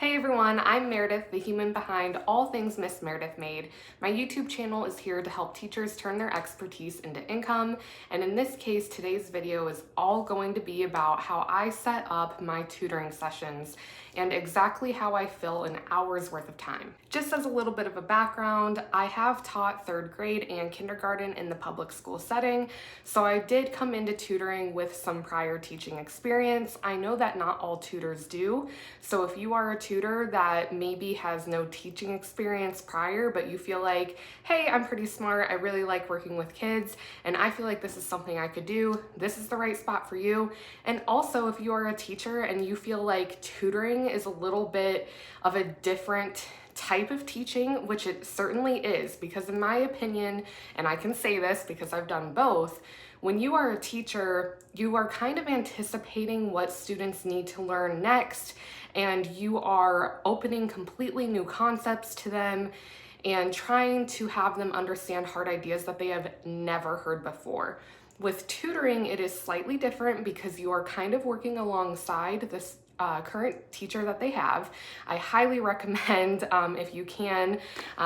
Hey everyone, I'm Meredith, the human behind all things Miss Meredith Made. My YouTube channel is here to help teachers turn their expertise into income, and in this case, today's video is all going to be about how I set up my tutoring sessions and exactly how I fill an hour's worth of time. Just as a little bit of a background, I have taught 3rd grade and kindergarten in the public school setting, so I did come into tutoring with some prior teaching experience. I know that not all tutors do, so if you are a tutor that maybe has no teaching experience prior, but you feel like, hey, I'm pretty smart, I really like working with kids, and I feel like this is something I could do, this is the right spot for you. And also, if you are a teacher and you feel like tutoring is a little bit of a different type of teaching, which it certainly is, because in my opinion, and I can say this because I've done both, when you are a teacher, you are kind of anticipating what students need to learn next, and you are opening completely new concepts to them and trying to have them understand hard ideas that they have never heard before. With tutoring, it is slightly different because you are kind of working alongside this current teacher that they have. I highly recommend, if you can,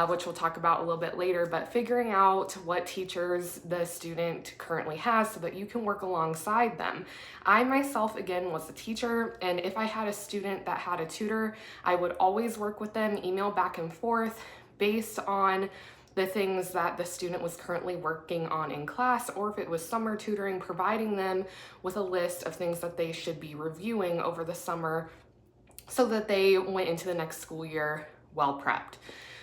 which we'll talk about a little bit later, but figuring out what teachers the student currently has so that you can work alongside them. I myself, again, was a teacher, and if I had a student that had a tutor, I would always work with them, email back and forth based on the things that the student was currently working on in class, or if it was summer tutoring, providing them with a list of things that they should be reviewing over the summer so that they went into the next school year well prepped.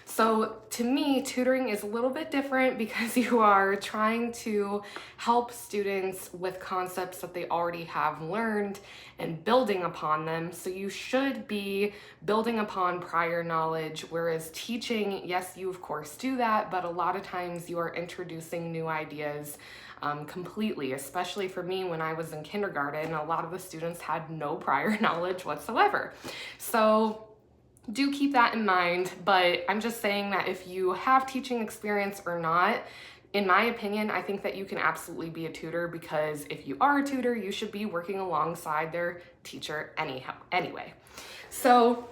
So to me, tutoring is a little bit different because you are trying to help students with concepts that they already have learned and building upon them. So you should be building upon prior knowledge, whereas teaching, yes, you of course do that, but a lot of times you are introducing new ideas completely, especially for me when I was in kindergarten. A lot of the students had no prior knowledge whatsoever. So do keep that in mind, but I'm just saying that if you have teaching experience or not, in my opinion, I think that you can absolutely be a tutor, because if you are a tutor, you should be working alongside their teacher anyway. So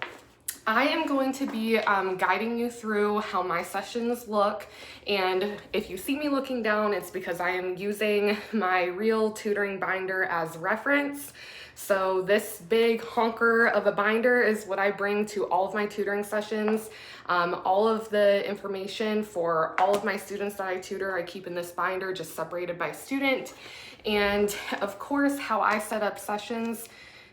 I am going to be guiding you through how my sessions look, and if you see me looking down, it's because I am using my real tutoring binder as reference. So this big honker of a binder is what I bring to all of my tutoring sessions. All of the information for all of my students that I tutor, I keep in this binder, just separated by student. And of course, how I set up sessions,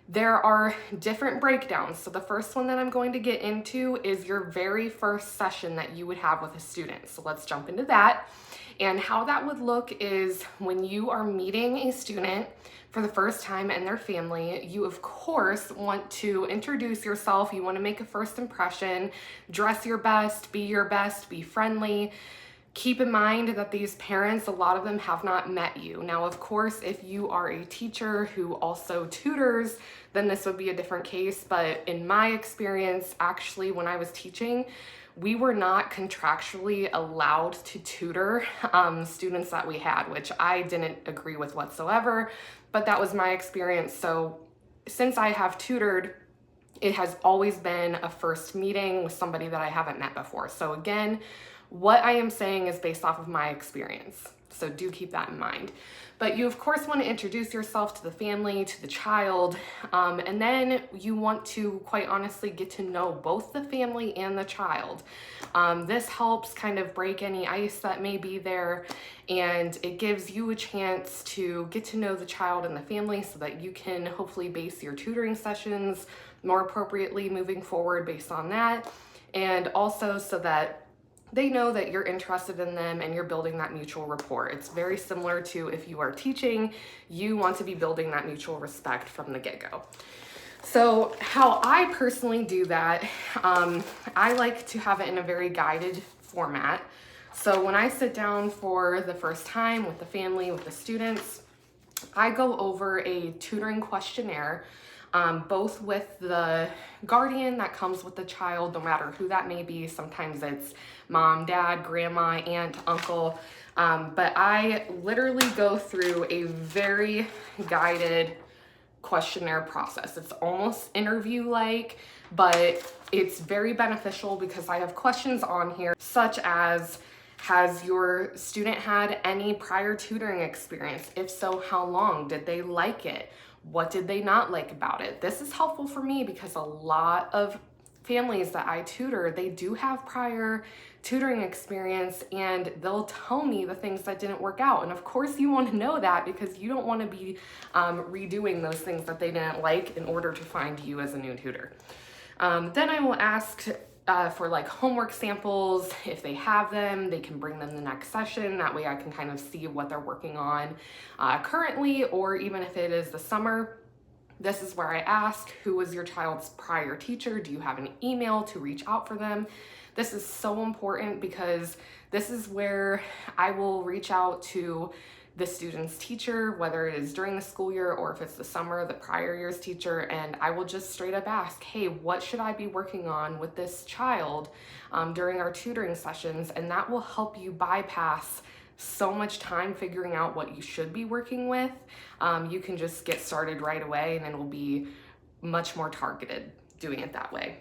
there are different breakdowns. So the first one that I'm going to get into is your very first session that you would have with a student. So let's jump into that. And how that would look is when you are meeting a student for the first time and their family, you of course want to introduce yourself. You want to make a first impression, dress your best, be friendly. Keep in mind that these parents, a lot of them have not met you. Now, of course, if you are a teacher who also tutors, then this would be a different case. But in my experience, actually, when I was teaching, we were not contractually allowed to tutor students that we had, which I didn't agree with whatsoever, but that was my experience. So since I have tutored, it has always been a first meeting with somebody that I haven't met before. So again, what I am saying is based off of my experience. So do keep that in mind. But you of course want to introduce yourself to the family, to the child, and then you want to quite honestly get to know both the family and the child. This helps kind of break any ice that may be there, and it gives you a chance to get to know the child and the family so that you can hopefully base your tutoring sessions more appropriately moving forward based on that, and also so that they know that you're interested in them and you're building that mutual rapport. It's very similar to if you are teaching, you want to be building that mutual respect from the get-go. So how I personally do that, I like to have it in a very guided format. So when I sit down for the first time with the family, with the students, I go over a tutoring questionnaire, both with the guardian that comes with the child, no matter who that may be. Sometimes it's mom, dad, grandma, aunt, uncle, but I literally go through a very guided questionnaire process. It's almost interview-like, but it's very beneficial because I have questions on here such as, has your student had any prior tutoring experience? If so, how long? Did they like it? What did they not like about it? This is helpful for me because a lot of families that I tutor, they do have prior tutoring experience and they'll tell me the things that didn't work out. And of course you want to know that because you don't want to be redoing those things that they didn't like in order to find you as a new tutor. Then I will ask for like homework samples. If they have them, they can bring them the next session. That way I can kind of see what they're working on currently, or even if it is the summer. This is where I ask, who was your child's prior teacher? Do you have an email to reach out for them? This is so important because this is where I will reach out to the student's teacher, whether it is during the school year or if it's the summer, the prior year's teacher, and I will just straight up ask, hey, what should I be working on with this child during our tutoring sessions? And that will help you bypass so much time figuring out what you should be working with. You can just get started right away and it will be much more targeted doing it that way.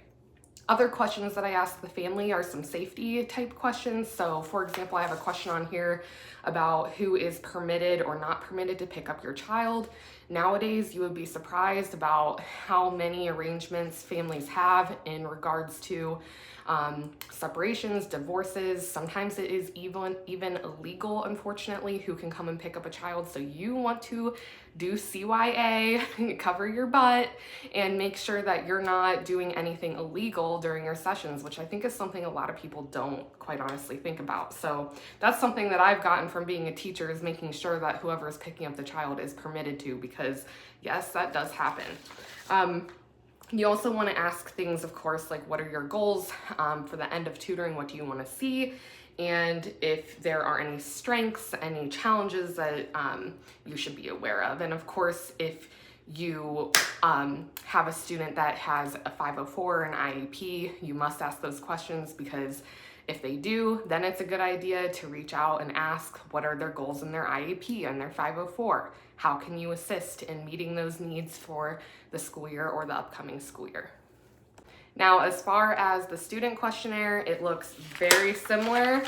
Other questions that I ask the family are some safety type questions. So for example, I have a question on here about who is permitted or not permitted to pick up your child. Nowadays, you would be surprised about how many arrangements families have in regards to separations, divorces. Sometimes it is even illegal, unfortunately, who can come and pick up a child. So you want to do CYA, cover your butt, and make sure that you're not doing anything illegal during your sessions, which I think is something a lot of people don't quite honestly think about. So that's something that I've gotten from being a teacher, is making sure that whoever is picking up the child is permitted to, because yes, that does happen. You also want to ask things, of course, like what are your goals for the end of tutoring? What do you want to see? And if there are any strengths, any challenges that you should be aware of. And of course, if you have a student that has a 504 or an IEP, you must ask those questions, because if they do, then it's a good idea to reach out and ask what are their goals in their IEP and their 504. How can you assist in meeting those needs for the school year or the upcoming school year? Now, as far as the student questionnaire, it looks very similar.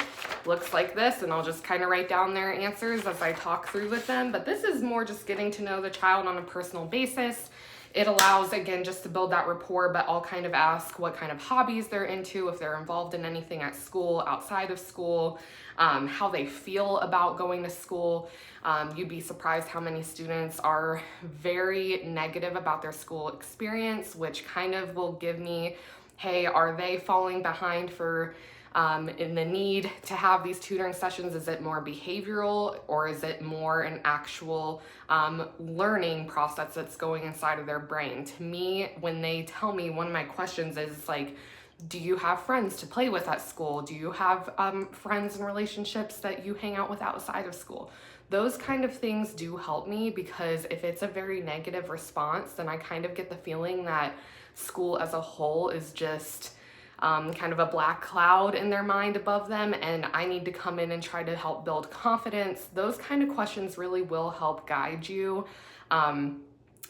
Looks like this, and I'll just kind of write down their answers as I talk through with them. But this is more just getting to know the child on a personal basis. It allows, again, just to build that rapport, but I'll kind of ask what kind of hobbies they're into, if they're involved in anything at school, outside of school, how they feel about going to school. You'd be surprised how many students are very negative about their school experience, which kind of will give me, hey, are they falling behind for in the need to have these tutoring sessions? Is it more behavioral, or is it more an actual learning process that's going inside of their brain? To me, when they tell me, one of my questions is like, do you have friends to play with at school? Do you have friends and relationships that you hang out with outside of school? Those kind of things do help me, because if it's a very negative response, then I kind of get the feeling that school as a whole is just kind of a black cloud in their mind above them, and I need to come in and try to help build confidence. Those kind of questions really will help guide you.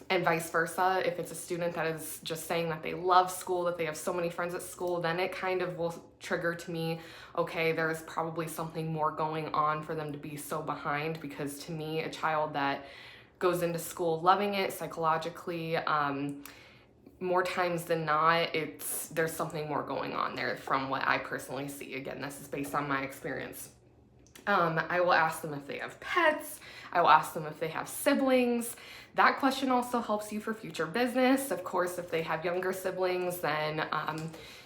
And vice versa, if it's a student that is just saying that they love school, that they have so many friends at school, then it kind of will trigger to me, okay, there's probably something more going on for them to be so behind. Because to me, a child that goes into school loving it psychologically, more times than not, there's something more going on there from what I personally see. Again, this is based on my experience. I will ask them if they have pets. I will ask them if they have siblings. That question also helps you for future business. Of course, if they have younger siblings, then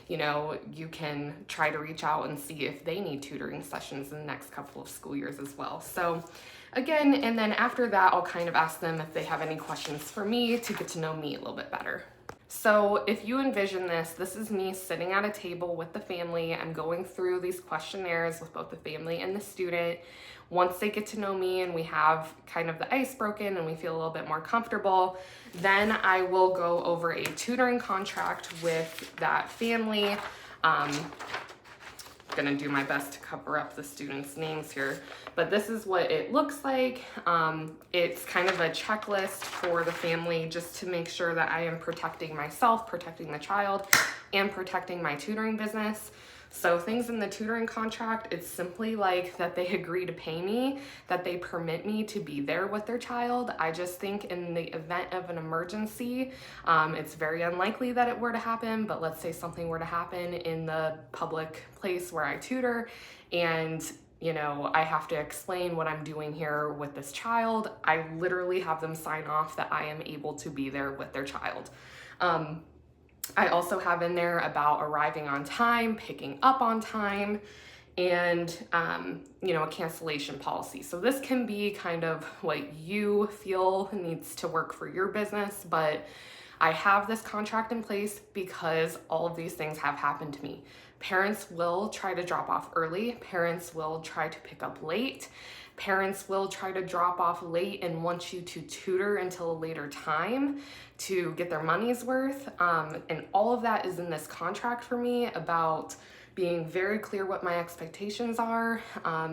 you know, you can try to reach out and see if they need tutoring sessions in the next couple of school years as well. So again, and then after that, I'll kind of ask them if they have any questions for me to get to know me a little bit better. So if you envision this is me sitting at a table with the family. I'm going through these questionnaires with both the family and the student. Once they get to know me and we have kind of the ice broken and we feel a little bit more comfortable, then I will go over a tutoring contract with that family. gonna do my best to cover up the students' names here, but this is what it looks like. It's kind of a checklist for the family just to make sure that I am protecting myself, protecting the child, and protecting my tutoring business. So things in the tutoring contract, it's simply like that they agree to pay me, that they permit me to be there with their child. I just think in the event of an emergency, it's very unlikely that it were to happen, but let's say something were to happen in the public place where I tutor and I have to explain what I'm doing here with this child. I literally have them sign off that I am able to be there with their child. I also have in there about arriving on time, picking up on time, and a cancellation policy. So this can be kind of what you feel needs to work for your business, but I have this contract in place because all of these things have happened to me. Parents will try to drop off early. Parents will try to pick up late. Parents will try to drop off late and want you to tutor until a later time to get their money's worth. And all of that is in this contract for me about being very clear what my expectations are,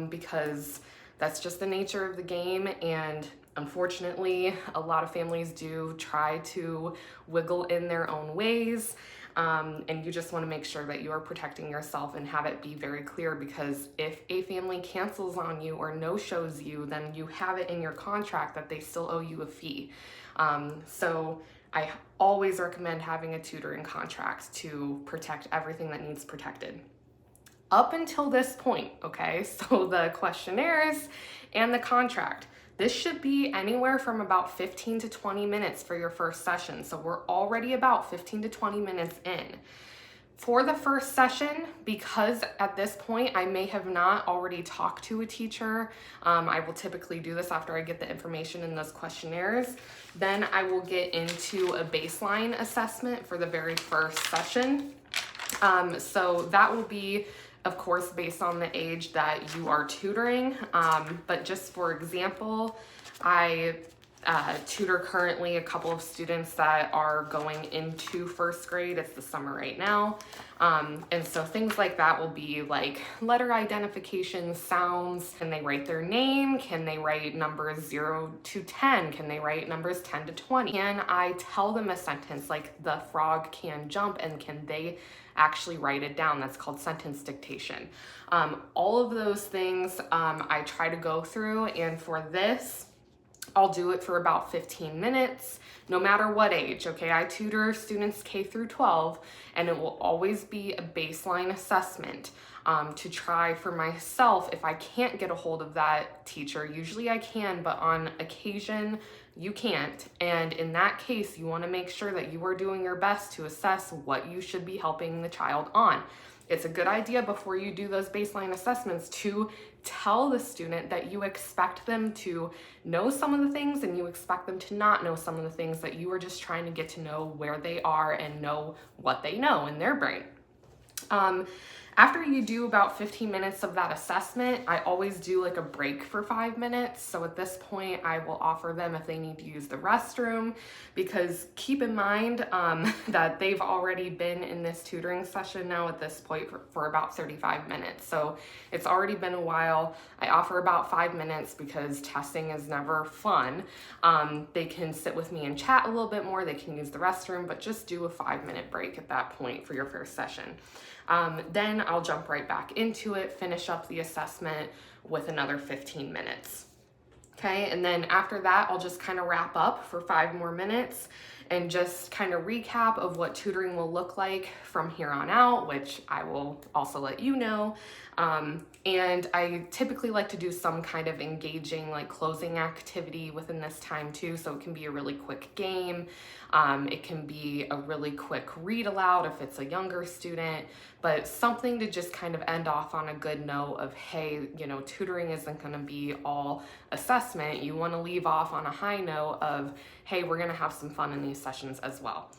because that's just the nature of the game. And unfortunately, a lot of families do try to wiggle in their own ways. And you just want to make sure that you are protecting yourself and have it be very clear, because if a family cancels on you or no-shows you, then you have it in your contract that they still owe you a fee. So I always recommend having a tutoring contract to protect everything that needs protected. Up until this point, okay, so the questionnaires and the contract, this should be anywhere from about 15 to 20 minutes for your first session. So we're already about 15 to 20 minutes in. For the first session, because at this point I may have not already talked to a teacher, I will typically do this after I get the information in those questionnaires, then I will get into a baseline assessment for the very first session. So that will be, of course, based on the age that you are tutoring. But just for example, I tutor currently a couple of students that are going into first grade. It's the summer right now. And so things like that will be like letter identification, sounds. Can they write their name? Can they write numbers 0 to 10? Can they write numbers 10 to 20? Can I tell them a sentence like the frog can jump, and can they actually write it down? That's called sentence dictation. All of those things I try to go through, and for this, I'll do it for about 15 minutes, no matter what age, okay? I tutor students K through 12, and it will always be a baseline assessment to try for myself. If I can't get a hold of that teacher, usually I can, but on occasion, you can't. And in that case, you want to make sure that you are doing your best to assess what you should be helping the child on. It's a good idea before you do those baseline assessments to tell the student that you expect them to know some of the things and you expect them to not know some of the things, that you are just trying to get to know where they are and know what they know in their brain. After you do about 15 minutes of that assessment, I always do like a break for 5 minutes. So at this point, I will offer them if they need to use the restroom, because keep in mind that they've already been in this tutoring session now at this point for about 35 minutes. So it's already been a while. I offer about 5 minutes because testing is never fun. They can sit with me and chat a little bit more. They can use the restroom, but just do a 5-minute break at that point for your first session. Then I'll jump right back into it, finish up the assessment with another 15 minutes. Okay, and then after that, I'll just kind of wrap up for 5 more minutes and just kind of recap of what tutoring will look like from here on out, which I will also let you know. And I typically like to do some kind of engaging, like closing activity within this time too. So it can be a really quick game. It can be a really quick read aloud if it's a younger student, but something to just kind of end off on a good note of, hey, tutoring isn't going to be all assessment. You want to leave off on a high note of, hey, we're going to have some fun in these sessions as well.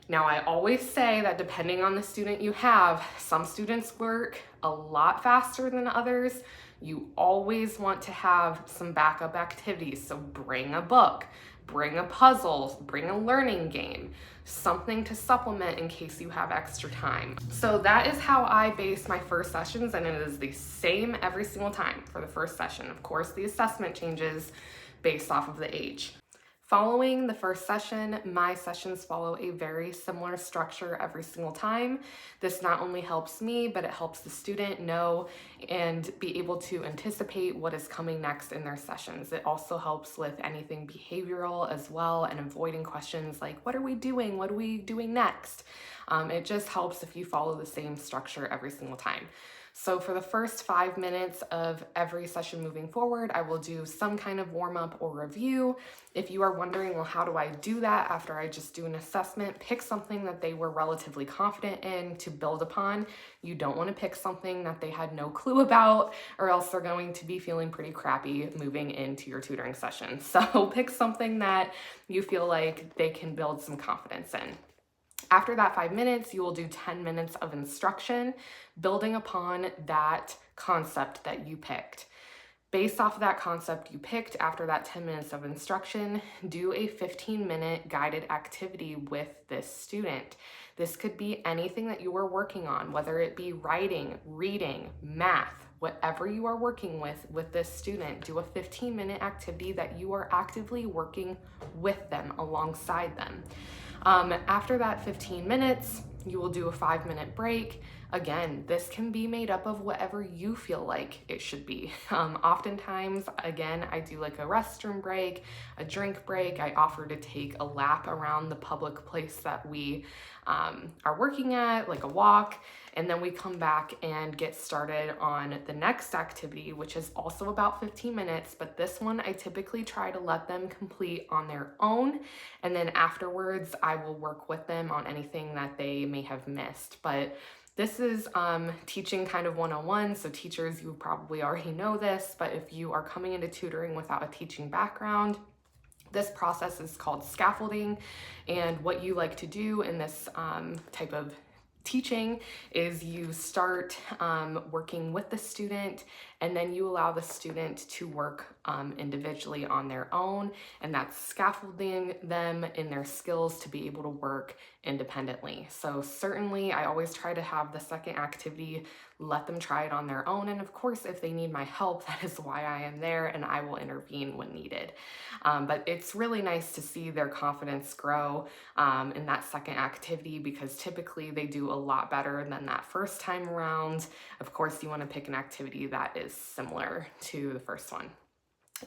Now, I always say that depending on the student you have, some students work a lot faster than others. You always want to have some backup activities. So bring a book, bring a puzzle, bring a learning game. something to supplement in case you have extra time. So that is how I base my first sessions, and it is the same every single time for the first session. Of course, the assessment changes based off of the age. Following the first session, my sessions follow a very similar structure every single time. This not only helps me, but it helps the student know and be able to anticipate what is coming next in their sessions. It also helps with anything behavioral as well, and avoiding questions like, what are we doing? What are we doing next? It just helps if you follow the same structure every single time. So for the first 5 minutes of every session moving forward, I will do some kind of warm up or review. If you are wondering, well, how do I do that after I just do an assessment? Pick something that they were relatively confident in to build upon. You don't want to pick something that they had no clue about, or else they're going to be feeling pretty crappy moving into your tutoring session. So pick something that you feel like they can build some confidence in. After that 5 minutes, you will do 10 minutes of instruction, building upon that concept that you picked. Based off of that concept you picked, after that 10 minutes of instruction, do a 15-minute guided activity with this student. This could be anything that you are working on, whether it be writing, reading, math, whatever you are working with this student. Do a 15-minute activity that you are actively working with them, alongside them. After that 15 minutes, you will do a 5-minute break. Again, this can be made up of whatever you feel like it should be. Oftentimes, again, I do like a restroom break, a drink break. I offer to take a lap around the public place that we are working at, like a walk, and then we come back and get started on the next activity, which is also about 15 minutes, but this one I typically try to let them complete on their own, and then afterwards I will work with them on anything that they may have missed. But this is teaching kind of 101, so teachers, you probably already know this, but if you are coming into tutoring without a teaching background, this process is called scaffolding, and what you like to do in this type of teaching is you start working with the student, and then you allow the student to work individually on their own, and that's scaffolding them in their skills to be able to work independently. So certainly I always try to have the second activity, let them try it on their own, and of course if they need my help, that is why I am there, and I will intervene when needed. But it's really nice to see their confidence grow in that second activity, because typically they do a lot better than that first time around. Of course, you want to pick an activity that is similar to the first one.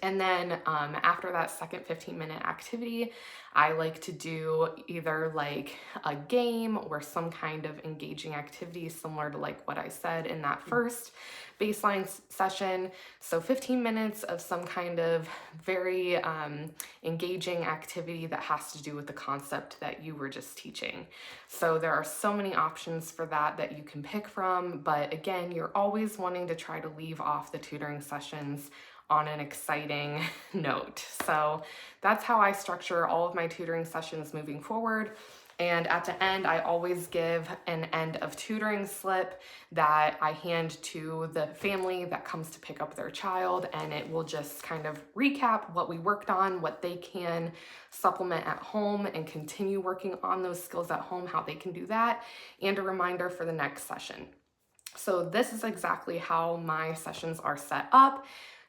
And then after that second 15-minute activity, I like to do either like a game or some kind of engaging activity similar to like what I said in that first baseline session. So 15 minutes of some kind of very engaging activity that has to do with the concept that you were just teaching. So there are so many options for that you can pick from, but again, you're always wanting to try to leave off the tutoring sessions on an exciting note. So that's how I structure all of my tutoring sessions moving forward. And at the end, I always give an end of tutoring slip that I hand to the family that comes to pick up their child, and it will just kind of recap what we worked on, what they can supplement at home and continue working on those skills at home, how they can do that, and a reminder for the next session. So this is exactly how my sessions are set up.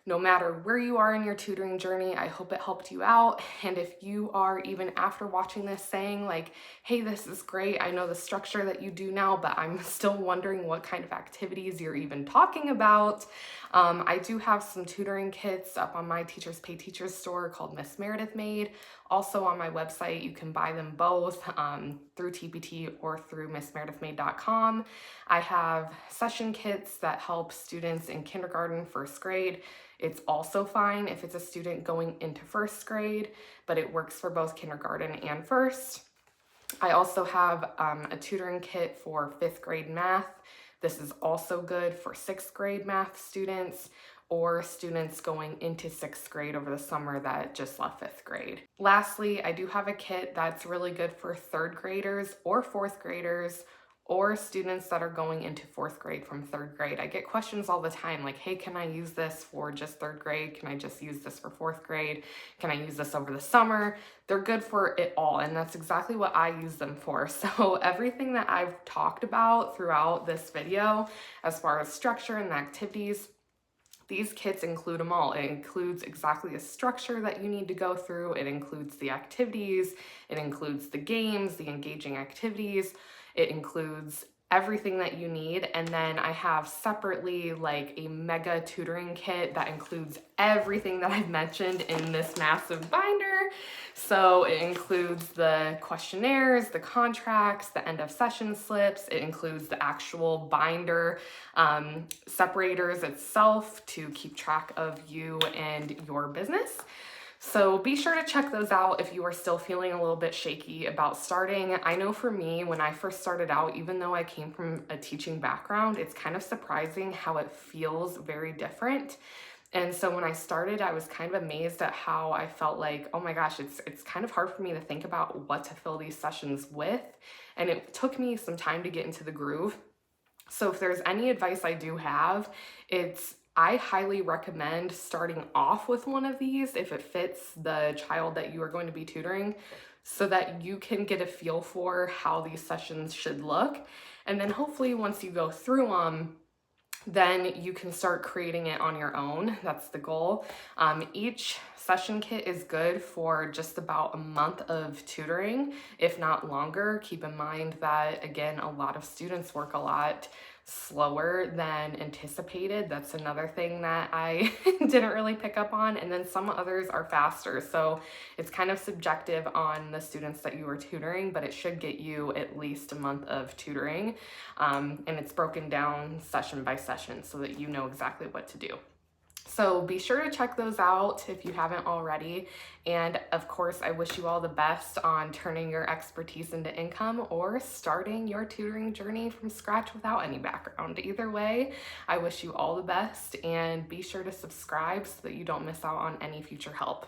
No matter where you are in your tutoring journey, I hope it helped you out. And if you are, even after watching this, saying like, hey, this is great, I know the structure that you do now, but I'm still wondering what kind of activities you're even talking about, I do have some tutoring kits up on my Teachers Pay Teachers store called Miss Meredith Made. Also on my website, you can buy them both through TPT or through missmeredithmade.com. I have session kits that help students in kindergarten, first grade. It's also fine if it's a student going into first grade, but it works for both kindergarten and first. I also have a tutoring kit for 5th grade math. This is also good for 6th grade math students or students going into 6th grade over the summer that just left 5th grade. Lastly, I do have a kit that's really good for 3rd graders or 4th graders or students that are going into 4th grade from 3rd grade. I get questions all the time like, hey, can I use this for just 3rd grade? Can I just use this for 4th grade? Can I use this over the summer? They're good for it all, and that's exactly what I use them for. So everything that I've talked about throughout this video, as far as structure and the activities, these kits include them all. It includes exactly the structure that you need to go through. It includes the activities. It includes the games, the engaging activities. It includes everything that you need. And then I have separately like a mega tutoring kit that includes everything that I've mentioned in this massive binder. So it includes the questionnaires, the contracts, the end of session slips. It includes the actual binder separators itself to keep track of you and your business. So be sure to check those out if you are still feeling a little bit shaky about starting. I know for me, when I first started out, even though I came from a teaching background, it's kind of surprising how it feels very different. And so when I started, I was kind of amazed at how I felt like, oh my gosh, it's kind of hard for me to think about what to fill these sessions with. And it took me some time to get into the groove. So if there's any advice I do have, I highly recommend starting off with one of these if it fits the child that you are going to be tutoring, so that you can get a feel for how these sessions should look. And then hopefully once you go through them, then you can start creating it on your own. That's the goal. Each session kit is good for just about a month of tutoring, if not longer. Keep in mind that, again, a lot of students work a lot slower than anticipated. That's another thing that I didn't really pick up on. And then some others are faster. So it's kind of subjective on the students that you are tutoring, but it should get you at least a month of tutoring. And it's broken down session by session so that you know exactly what to do. So be sure to check those out if you haven't already. And of course, I wish you all the best on turning your expertise into income or starting your tutoring journey from scratch without any background. Either way, I wish you all the best, and be sure to subscribe so that you don't miss out on any future help.